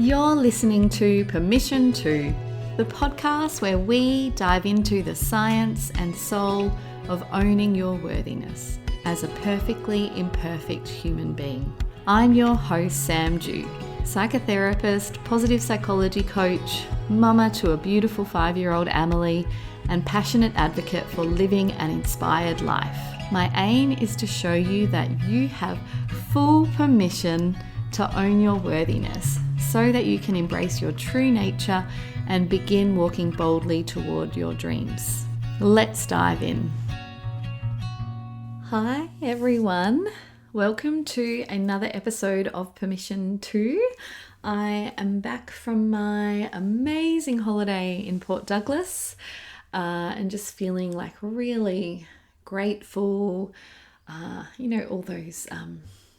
You're listening to Permission To, the podcast where we dive into the science and soul of owning your worthiness as a perfectly imperfect human being. I'm your host, Sam Dew, psychotherapist, positive psychology coach, mama to a beautiful 5-year-old Amelie, and passionate advocate for living an inspired life. My aim is to show you that you have full permission to own your worthiness so that you can embrace your true nature and begin walking boldly toward your dreams. Let's dive in. Hi everyone, welcome to another episode of Permission To. I am back from my amazing holiday in Port Douglas and just feeling like really grateful, all those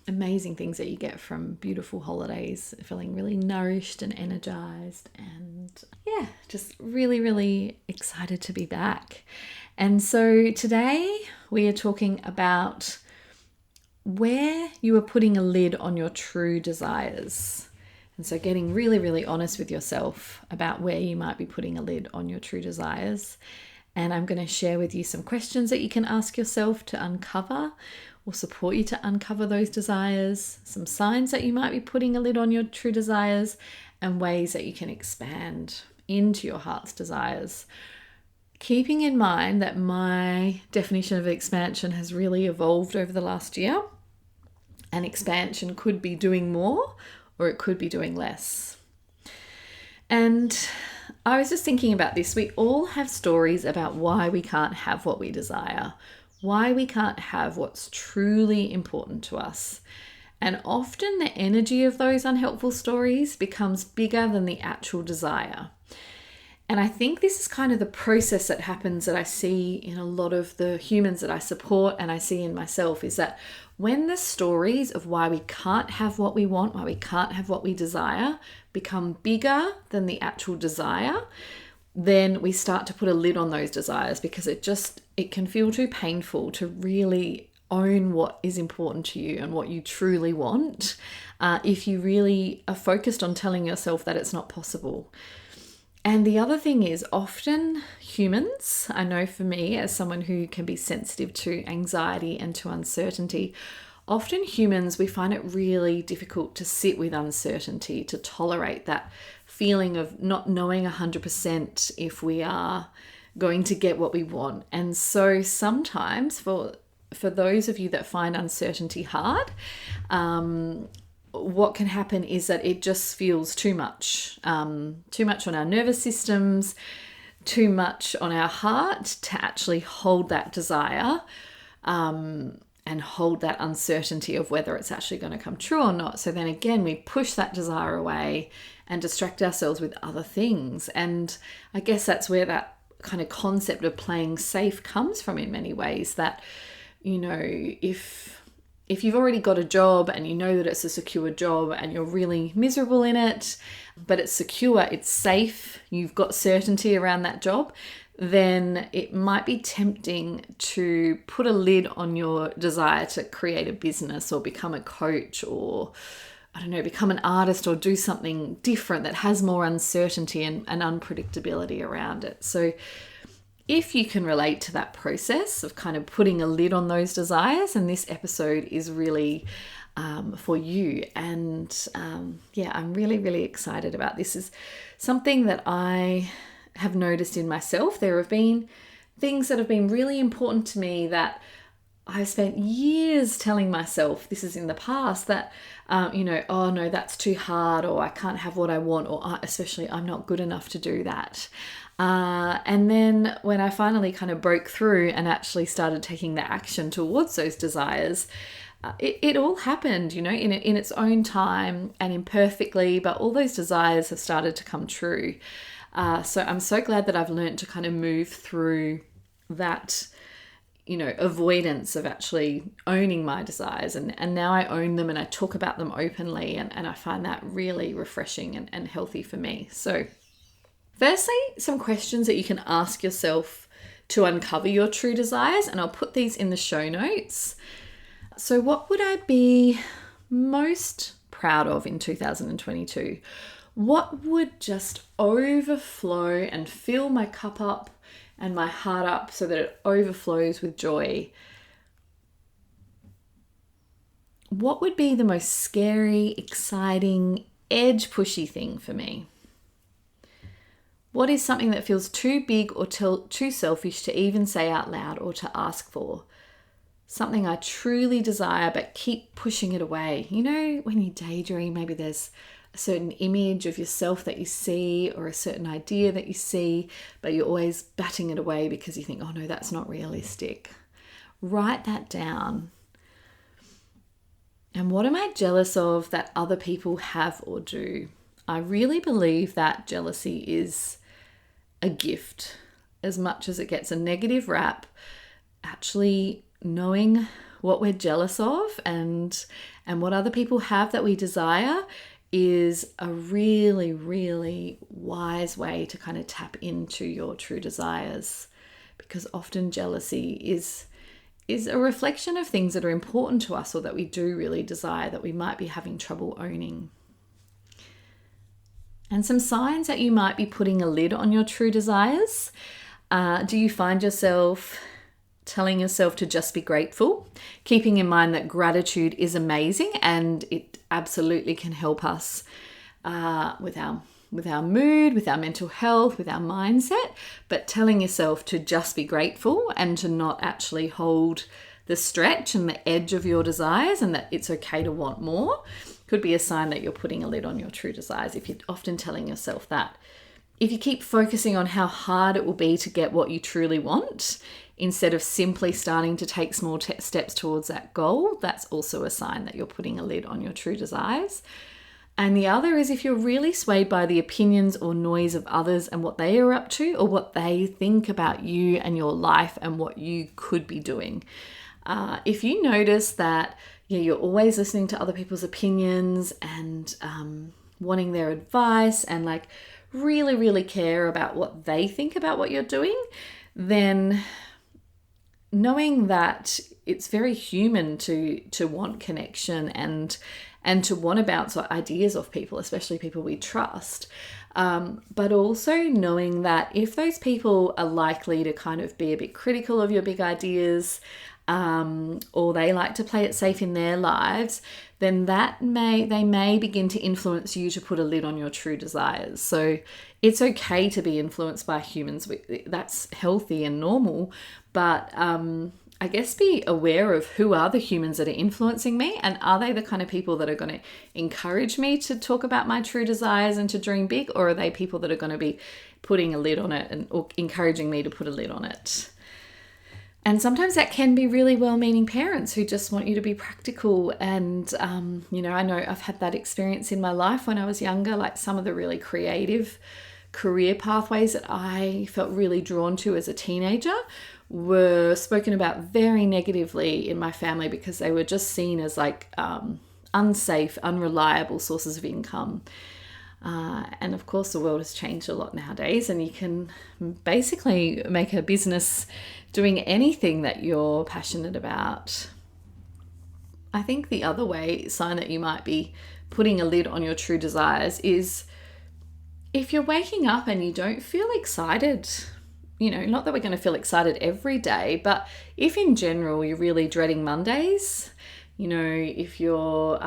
amazing things that you get from beautiful holidays, feeling really nourished and energized, and just really, really excited to be back. And so today we are talking about where you are putting a lid on your true desires. And so getting really, really honest with yourself about where you might be putting a lid on your true desires. And I'm going to share with you some questions that you can ask yourself to uncover or support you to uncover those desires, some signs that you might be putting a lid on your true desires, and ways that you can expand into your heart's desires. Keeping in mind that my definition of expansion has really evolved over the last year, and expansion could be doing more or it could be doing less. And I was just thinking about this. We all have stories about why we can't have what we desire, why we can't have what's truly important to us. And often the energy of those unhelpful stories becomes bigger than the actual desire. And I think this is kind of the process that happens that I see in a lot of the humans that I support, and I see in myself, is that when the stories of why we can't have what we want, why we can't have what we desire, become bigger than the actual desire, then we start to put a lid on those desires, because it can feel too painful to really own what is important to you and what you truly want if you really are focused on telling yourself that it's not possible. And the other thing is, often humans, I know for me as someone who can be sensitive to anxiety and to uncertainty, often humans, we find it really difficult to sit with uncertainty, to tolerate that feeling of not knowing 100% if we are going to get what we want. And so sometimes for those of you that find uncertainty hard, what can happen is that it just feels too much on our nervous systems, too much on our heart to actually hold that desire and hold that uncertainty of whether it's actually going to come true or not. So then again, we push that desire away and distract ourselves with other things. And I guess that's where that kind of concept of playing safe comes from in many ways, that, if you've already got a job and you know that it's a secure job and you're really miserable in it, but it's secure, it's safe, you've got certainty around that job, then it might be tempting to put a lid on your desire to create a business or become a coach or, become an artist or do something different that has more uncertainty and unpredictability around it. So if you can relate to that process of kind of putting a lid on those desires, and this episode is really for you. And I'm really, really excited about this. Is something that I have noticed in myself. There have been things that have been really important to me that I've spent years telling myself, this is in the past, that, oh no, that's too hard, or I can't have what I want, or especially I'm not good enough to do that. And then when I finally kind of broke through and actually started taking the action towards those desires, it all happened, in its own time and imperfectly, but all those desires have started to come true. So I'm so glad that I've learned to kind of move through that, avoidance of actually owning my desires. And now I own them and I talk about them openly, and I find that really refreshing and healthy for me. So firstly, some questions that you can ask yourself to uncover your true desires, and I'll put these in the show notes. So what would I be most proud of in 2022? What would just overflow and fill my cup up and my heart up so that it overflows with joy? What would be the most scary, exciting, edge pushy thing for me? What is something that feels too big or too selfish to even say out loud or to ask for? Something I truly desire but keep pushing it away. You know, when you daydream, maybe there's a certain image of yourself that you see or a certain idea that you see, but you're always batting it away because you think, oh no, that's not realistic. Write that down. And what am I jealous of that other people have or do? I really believe that jealousy is a gift. As much as it gets a negative rap, actually knowing what we're jealous of and what other people have that we desire is a really, really wise way to kind of tap into your true desires, because often jealousy is a reflection of things that are important to us or that we do really desire that we might be having trouble owning. And some signs that you might be putting a lid on your true desires. Do you find yourself telling yourself to just be grateful, keeping in mind that gratitude is amazing and it absolutely can help us with our mood, with our mental health, with our mindset, but telling yourself to just be grateful and to not actually hold the stretch and the edge of your desires and that it's okay to want more could be a sign that you're putting a lid on your true desires if you're often telling yourself that. If you keep focusing on how hard it will be to get what you truly want, instead of simply starting to take small steps towards that goal, that's also a sign that you're putting a lid on your true desires. And the other is if you're really swayed by the opinions or noise of others and what they are up to or what they think about you and your life and what you could be doing. If you notice that you're always listening to other people's opinions and wanting their advice and like really, really care about what they think about what you're doing, then knowing that it's very human to want connection and to want to bounce ideas off people, especially people we trust. But also knowing that if those people are likely to kind of be a bit critical of your big ideas, or they like to play it safe in their lives, then they may begin to influence you to put a lid on your true desires. So it's okay to be influenced by humans. That's healthy and normal. But I guess be aware of who are the humans that are influencing me, and are they the kind of people that are going to encourage me to talk about my true desires and to dream big, or are they people that are going to be putting a lid on it or encouraging me to put a lid on it? And sometimes that can be really well-meaning parents who just want you to be practical. And, I know I've had that experience in my life when I was younger, like some of the really creative career pathways that I felt really drawn to as a teenager were spoken about very negatively in my family because they were just seen as like unsafe, unreliable sources of income. And of course, the world has changed a lot nowadays, and you can basically make a business doing anything that you're passionate about. I think the other sign that you might be putting a lid on your true desires is if you're waking up and you don't feel excited. Not that we're going to feel excited every day, but if in general you're really dreading Mondays, if you're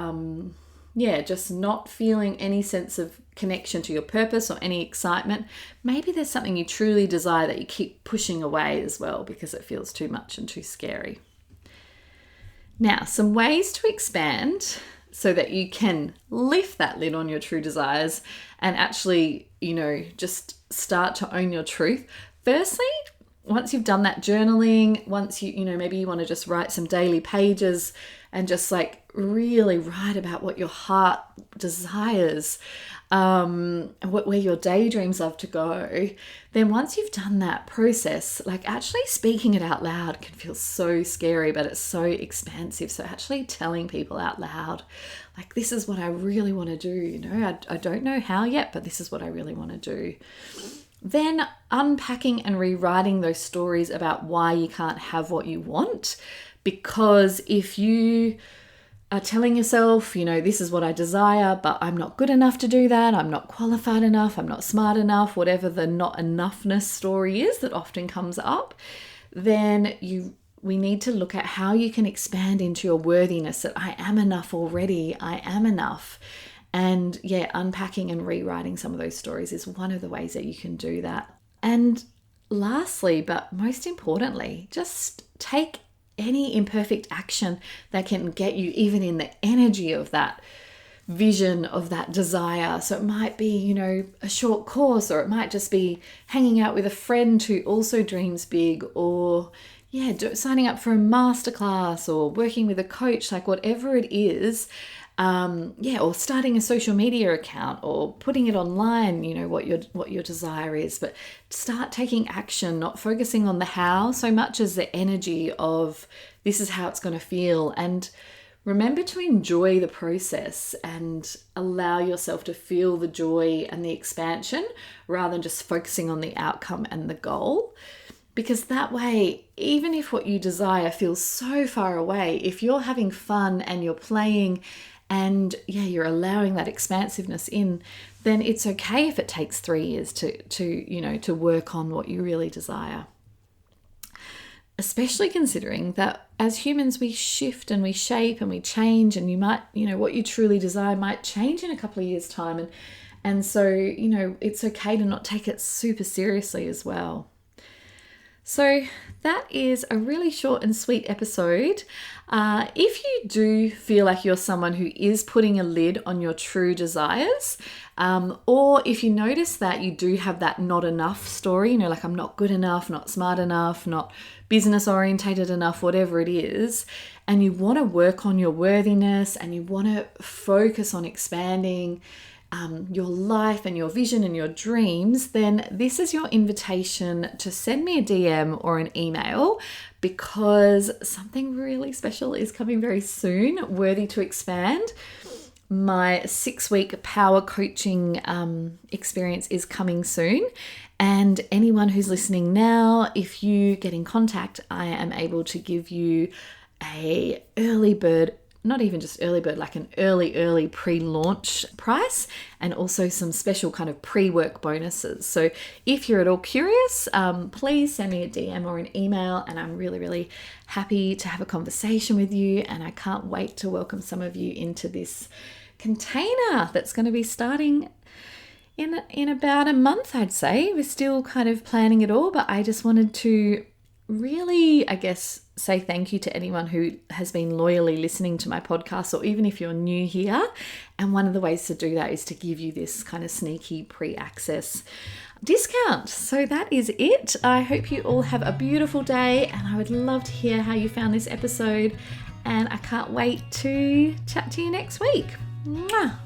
just not feeling any sense of connection to your purpose or any excitement, maybe there's something you truly desire that you keep pushing away as well because it feels too much and too scary. Now, some ways to expand so that you can lift that lid on your true desires and actually, just start to own your truth. Firstly, once you've done that journaling, once maybe you want to just write some daily pages and just like really write about what your heart desires, where your daydreams love to go, then once you've done that process, like actually speaking it out loud can feel so scary, but it's so expansive. So actually telling people out loud, like, this is what I really want to do, I don't know how yet, but this is what I really want to do. Then unpacking and rewriting those stories about why you can't have what you want. Because if you are telling yourself, this is what I desire, but I'm not good enough to do that. I'm not qualified enough. I'm not smart enough, whatever the not enoughness story is that often comes up, then we need to look at how you can expand into your worthiness, that I am enough already. I am enough. And unpacking and rewriting some of those stories is one of the ways that you can do that. And lastly, but most importantly, just take any imperfect action that can get you even in the energy of that vision, of that desire. So it might be, a short course, or it might just be hanging out with a friend who also dreams big, or signing up for a masterclass, or working with a coach, like whatever it is. Or starting a social media account, or putting it online, what your desire is. But start taking action, not focusing on the how so much as the energy of this is how it's going to feel. And remember to enjoy the process and allow yourself to feel the joy and the expansion rather than just focusing on the outcome and the goal. Because that way, even if what you desire feels so far away, if you're having fun and you're playing and you're allowing that expansiveness in, then it's okay if it takes 3 years to work on what you really desire. Especially considering that as humans, we shift and we shape and we change, and you might, what you truly desire might change in a couple of years' time. And so, it's okay to not take it super seriously as well. So that is a really short and sweet episode. If you do feel like you're someone who is putting a lid on your true desires, or if you notice that you do have that not enough story, like I'm not good enough, not smart enough, not business orientated enough, whatever it is, and you want to work on your worthiness and you want to focus on expanding your life and your vision and your dreams, then this is your invitation to send me a DM or an email, because something really special is coming very soon, Worthy to Expand. My 6-week power coaching experience is coming soon. And anyone who's listening now, if you get in contact, I am able to give you a early bird, not even just early bird, like an early pre-launch price, and also some special kind of pre-work bonuses. So if you're at all curious, please send me a DM or an email, and I'm really, really happy to have a conversation with you. And I can't wait to welcome some of you into this container that's going to be starting in about a month, I'd say. We're still kind of planning it all, but I just wanted to really, say thank you to anyone who has been loyally listening to my podcast, or even if you're new here. And one of the ways to do that is to give you this kind of sneaky pre-access discount. So that is it. I hope you all have a beautiful day, and I would love to hear how you found this episode. And I can't wait to chat to you next week. Mwah!